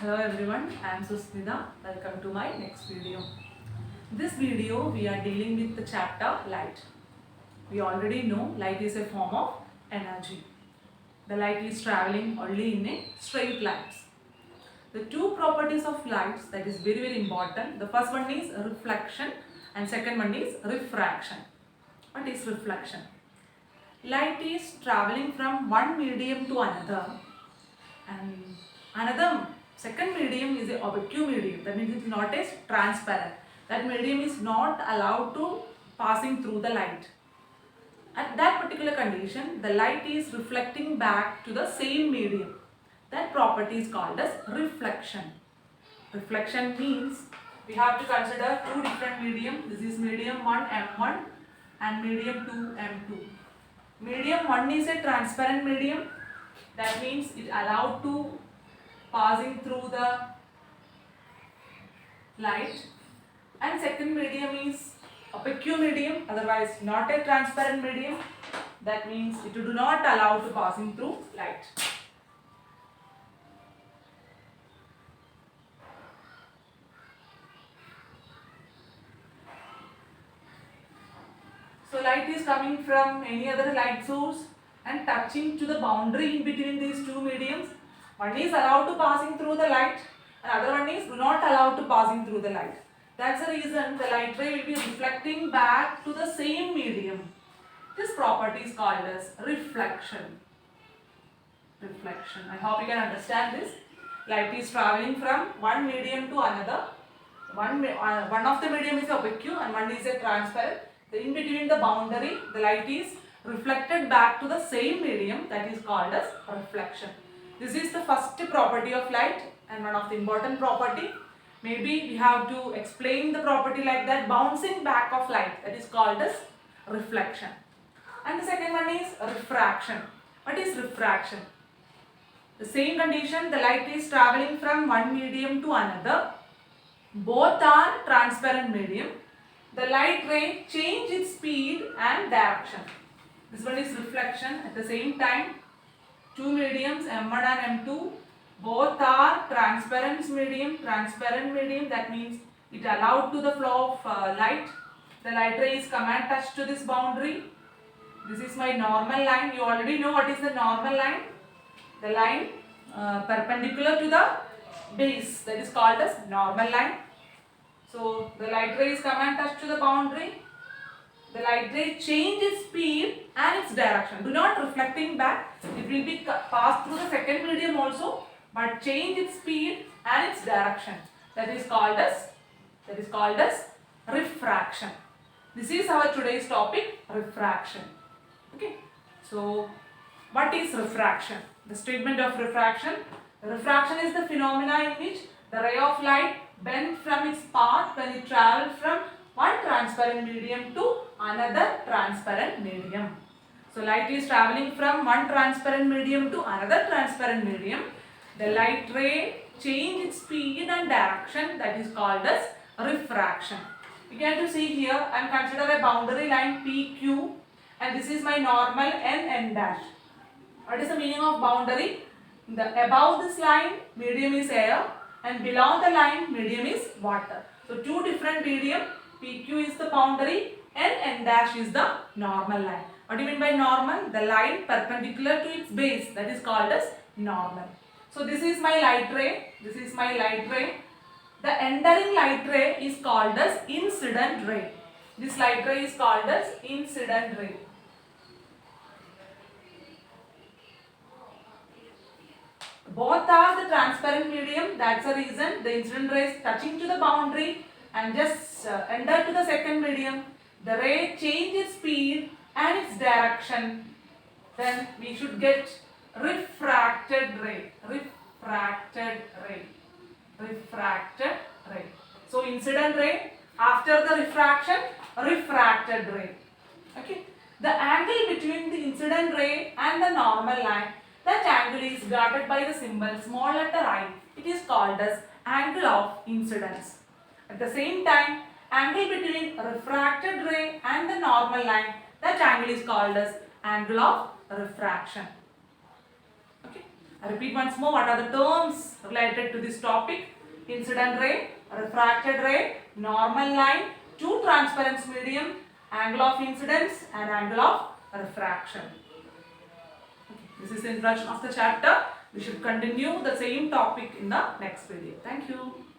Hello everyone, I am Susmita. Welcome to my next video. This video we are dealing with the chapter light. We already know light is a form of energy. The light is traveling only in a straight lines. The two properties of lights that is very important. The first one is reflection and second one is refraction. What is reflection? Light is traveling from one medium to another, and another second medium is a opaque medium. That means it is not as transparent. That medium is not allowed to passing through the light. At that particular condition, the light is reflecting back to the same medium. That property is called as reflection. Reflection means we have to consider two different medium. This is medium 1 M1 and medium 2 M2. Medium 1 is a transparent medium. That means it allowed to passing through the light, and second medium is opaque medium, otherwise not a transparent medium. That means it do not allow to passing through light. So light is coming from any other light source and touching to the boundary in between these two mediums. One is allowed to passing through the light, and other one is do not allowed to passing through the light. That's the reason the light ray will be reflecting back to the same medium. This property is called as reflection. Reflection. I hope you can understand this. Light is traveling from one medium to another. One of the medium is opaque and one is a transparent. In between the boundary, the light is reflected back to the same medium, that is called as reflection. This is the first property of light and one of the important property. Maybe we have to explain the property like that, bouncing back of light, that is called as reflection. And the second one is refraction. What is refraction? The same condition, the light is traveling from one medium to another. Both are transparent medium. The light ray change its speed and direction. This one is reflection. At the same time, two mediums M1 and M2, both are transparent medium. That means it allowed to the flow of light. The light ray is come and touch to this boundary. This is my normal line. You already know what is the normal line. The line perpendicular to the base, that is called as normal line. So the light ray is come and touch to the boundary. The light ray change its speed and its direction. Do not reflecting back. It will be passed through the second medium also, but change its speed and its direction. That is called as refraction. This is our today's topic, refraction. Okay. So what is refraction? The statement of refraction. Refraction is the phenomena in which the ray of light bend from its path when it travels from one transparent medium to another transparent medium. So light is traveling from one transparent medium to another transparent medium. The light ray change its speed and direction, that is called as refraction. You can to see here, I am consider a boundary line PQ and this is my normal N dash. What is the meaning of boundary? Above this line medium is air and below the line medium is water. So two different medium, PQ is the boundary and N dash is the normal line. What do you mean by normal? The line perpendicular to its base, that is called as normal. So this is my light ray. The entering light ray is called as incident ray. This light ray is called as incident ray. Both are the transparent medium, that's the reason the incident ray is touching to the boundary and just enter to the second medium. The ray change its speed and its direction. Then we should get refracted ray. So incident ray, after the refraction, refracted ray. Okay. The angle between the incident ray and the normal line, that angle is denoted by the symbol small letter I. It is called as angle of incidence. At the same time, angle between refracted ray and the normal line, that angle is called as angle of refraction. Okay. I repeat once more, what are the terms related to this topic? Incident ray, refracted ray, normal line, two transparent medium, angle of incidence and angle of refraction. This is the introduction of the chapter. We should continue the same topic in the next video. Thank you.